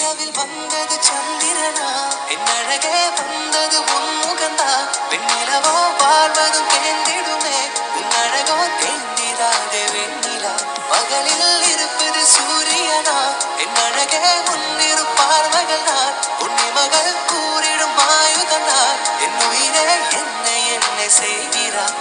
இரவில் வந்தது சந்திரனா என் அழகே வந்தது உன்முகந்தா வெண்ணிலவோ வாழ்வதும் கேந்திடுமே உன் அழகோ தேந்திராதே வெண்ணிலா பகலில் இருப்பது சூரியனா என் அழகே முன்னிரு பார்வைகள் நான் உன்னை மகள் கூறிடும் ஆயுதனா என் உயிரே என்னை செய்கிறார்